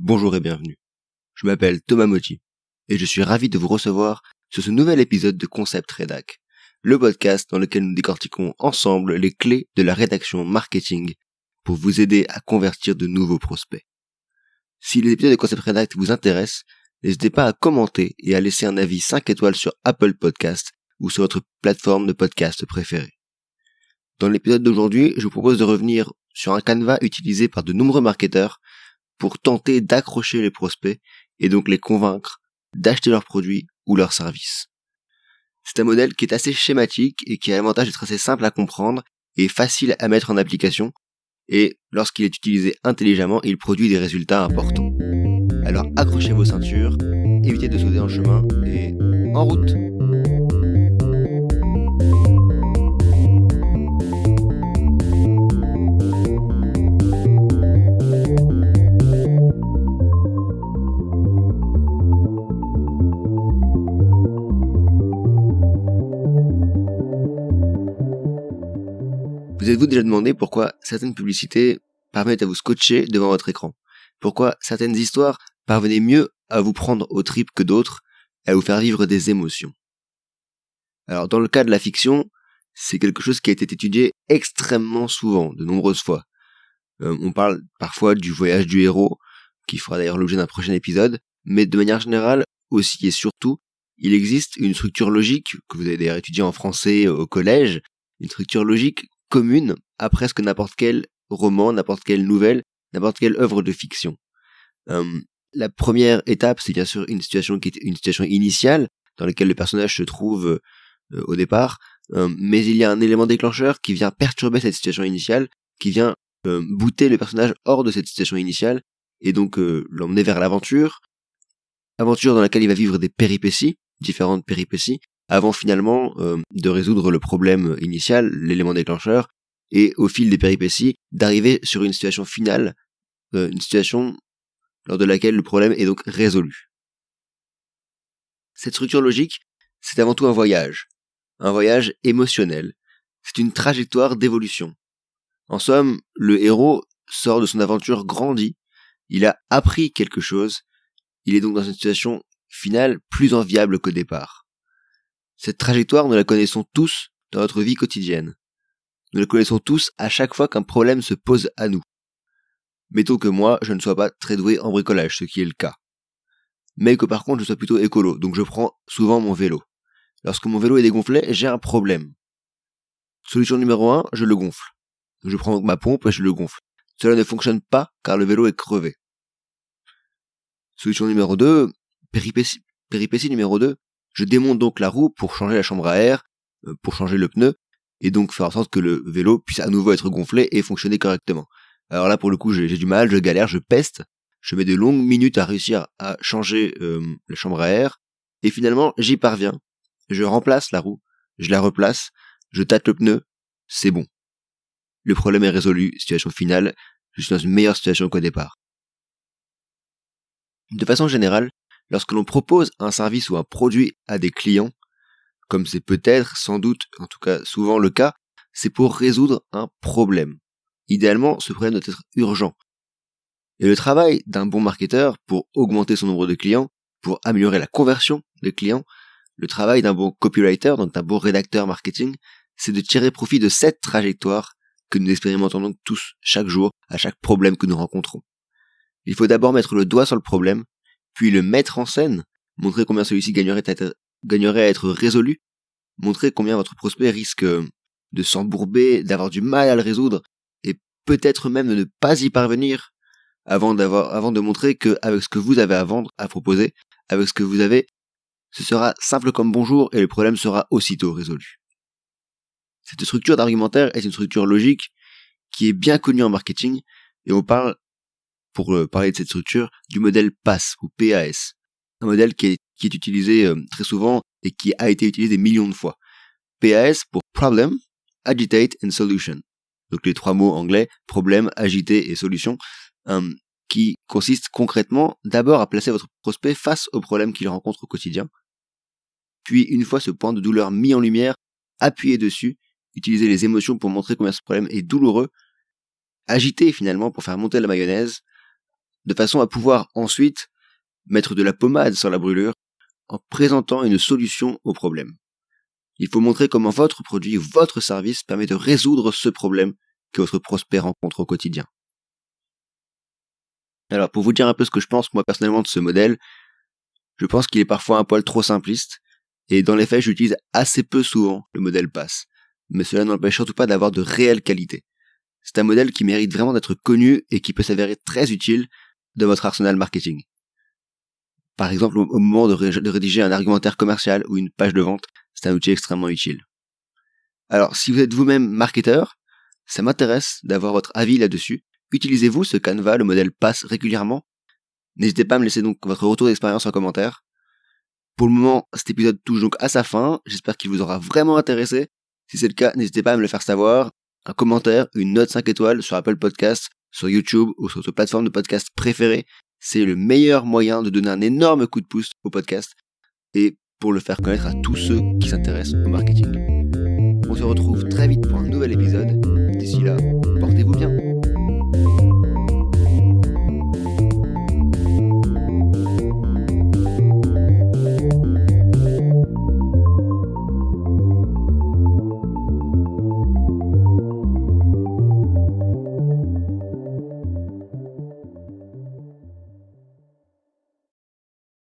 Bonjour et bienvenue. Je m'appelle Thomas Motti et je suis ravi de vous recevoir sur ce nouvel épisode de Concept Rédac, le podcast dans lequel nous décortiquons ensemble les clés de la rédaction marketing pour vous aider à convertir de nouveaux prospects. Si les épisodes de Concept Rédac vous intéressent, n'hésitez pas à commenter et à laisser un avis 5 étoiles sur Apple Podcast ou sur votre plateforme de podcast préférée. Dans l'épisode d'aujourd'hui, je vous propose de revenir sur un canevas utilisé par de nombreux marketeurs pour tenter d'accrocher les prospects et donc les convaincre d'acheter leurs produits ou leurs services. C'est un modèle qui est assez schématique et qui a l'avantage d'être assez simple à comprendre et facile à mettre en application, et lorsqu'il est utilisé intelligemment, il produit des résultats importants. Alors accrochez vos ceintures, évitez de sauter en chemin et en route! Vous êtes-vous déjà demandé pourquoi certaines publicités permettent à vous scotcher devant votre écran? Pourquoi certaines histoires parvenaient mieux à vous prendre aux tripes que d'autres, et à vous faire vivre des émotions? Alors, dans le cas de la fiction, c'est quelque chose qui a été étudié extrêmement souvent, de nombreuses fois. On parle parfois du voyage du héros, qui fera d'ailleurs l'objet d'un prochain épisode, mais de manière générale, aussi et surtout, il existe une structure logique, que vous avez d'ailleurs étudiée en français au collège, une structure logique commune à presque n'importe quel roman, n'importe quelle nouvelle, n'importe quelle œuvre de fiction. La première étape, c'est bien sûr une situation qui est une situation initiale, dans laquelle le personnage se trouve au départ, mais il y a un élément déclencheur qui vient perturber cette situation initiale, qui vient booter le personnage hors de cette situation initiale, et donc l'emmener vers l'aventure dans laquelle il va vivre des péripéties, différentes péripéties, avant finalement de résoudre le problème initial, l'élément déclencheur, et au fil des péripéties, d'arriver sur une situation finale, une situation lors de laquelle le problème est donc résolu. Cette structure logique, c'est avant tout un voyage émotionnel, c'est une trajectoire d'évolution. En somme, le héros sort de son aventure grandi, il a appris quelque chose, il est donc dans une situation finale plus enviable qu'au départ. Cette trajectoire, nous la connaissons tous dans notre vie quotidienne. Nous la connaissons tous à chaque fois qu'un problème se pose à nous. Mettons que moi, je ne sois pas très doué en bricolage, ce qui est le cas. Mais que par contre, je sois plutôt écolo, donc je prends souvent mon vélo. Lorsque mon vélo est dégonflé, j'ai un problème. Solution numéro 1, je le gonfle. Je prends donc ma pompe et je le gonfle. Cela ne fonctionne pas car le vélo est crevé. Solution numéro 2, péripétie numéro 2, je démonte donc la roue pour changer la chambre à air, pour changer le pneu, et donc faire en sorte que le vélo puisse à nouveau être gonflé et fonctionner correctement. Alors là, pour le coup, j'ai du mal, je galère, je peste, je mets de longues minutes à réussir à changer la chambre à air, et finalement, j'y parviens. Je remplace la roue, je la replace, je tâte le pneu, c'est bon. Le problème est résolu, situation finale, je suis dans une meilleure situation qu'au départ. De façon générale, lorsque l'on propose un service ou un produit à des clients, comme c'est peut-être, sans doute, en tout cas souvent le cas, c'est pour résoudre un problème. Idéalement, ce problème doit être urgent. Et le travail d'un bon marketeur pour augmenter son nombre de clients, pour améliorer la conversion des clients, le travail d'un bon copywriter, donc d'un bon rédacteur marketing, c'est de tirer profit de cette trajectoire que nous expérimentons donc tous, chaque jour, à chaque problème que nous rencontrons. Il faut d'abord mettre le doigt sur le problème, puis le mettre en scène, montrer combien celui-ci gagnerait à être résolu, montrer combien votre prospect risque de s'embourber, d'avoir du mal à le résoudre, et peut-être même de ne pas y parvenir, avant de montrer que avec ce que vous avez à vendre, à proposer, avec ce que vous avez, ce sera simple comme bonjour et le problème sera aussitôt résolu. Cette structure d'argumentaire est une structure logique qui est bien connue en marketing, et on parle, pour parler de cette structure, du modèle PAS ou PAS. Un modèle qui est utilisé très souvent et qui a été utilisé des millions de fois. PAS pour Problem, Agitate and Solution. Donc les trois mots anglais, problème, agiter et solution, qui consistent concrètement d'abord à placer votre prospect face aux problèmes qu'il rencontre au quotidien. Puis une fois ce point de douleur mis en lumière, appuyez dessus, utilisez les émotions pour montrer combien ce problème est douloureux, agiter finalement pour faire monter la mayonnaise, de façon à pouvoir ensuite mettre de la pommade sur la brûlure en présentant une solution au problème. Il faut montrer comment votre produit, votre service permet de résoudre ce problème que votre prospect rencontre au quotidien. Alors, pour vous dire un peu ce que je pense, moi, personnellement, de ce modèle, je pense qu'il est parfois un poil trop simpliste, et dans les faits, j'utilise assez peu souvent le modèle PASS. Mais cela n'empêche surtout pas d'avoir de réelle qualité. C'est un modèle qui mérite vraiment d'être connu et qui peut s'avérer très utile dans votre arsenal marketing. Par exemple, au moment de rédiger un argumentaire commercial ou une page de vente, c'est un outil extrêmement utile. Alors, si vous êtes vous-même marketeur, ça m'intéresse d'avoir votre avis là-dessus. Utilisez-vous ce Canva, le modèle PASS, régulièrement? N'hésitez pas à me laisser donc votre retour d'expérience en commentaire. Pour le moment, cet épisode touche donc à sa fin. J'espère qu'il vous aura vraiment intéressé. Si c'est le cas, n'hésitez pas à me le faire savoir. Un commentaire, une note 5 étoiles sur Apple Podcasts, sur YouTube ou sur votre plateforme de podcast préférée. C'est le meilleur moyen de donner un énorme coup de pouce au podcast et pour le faire connaître à tous ceux qui s'intéressent au marketing. On se retrouve très vite pour un nouvel épisode. D'ici là, portez-vous bien.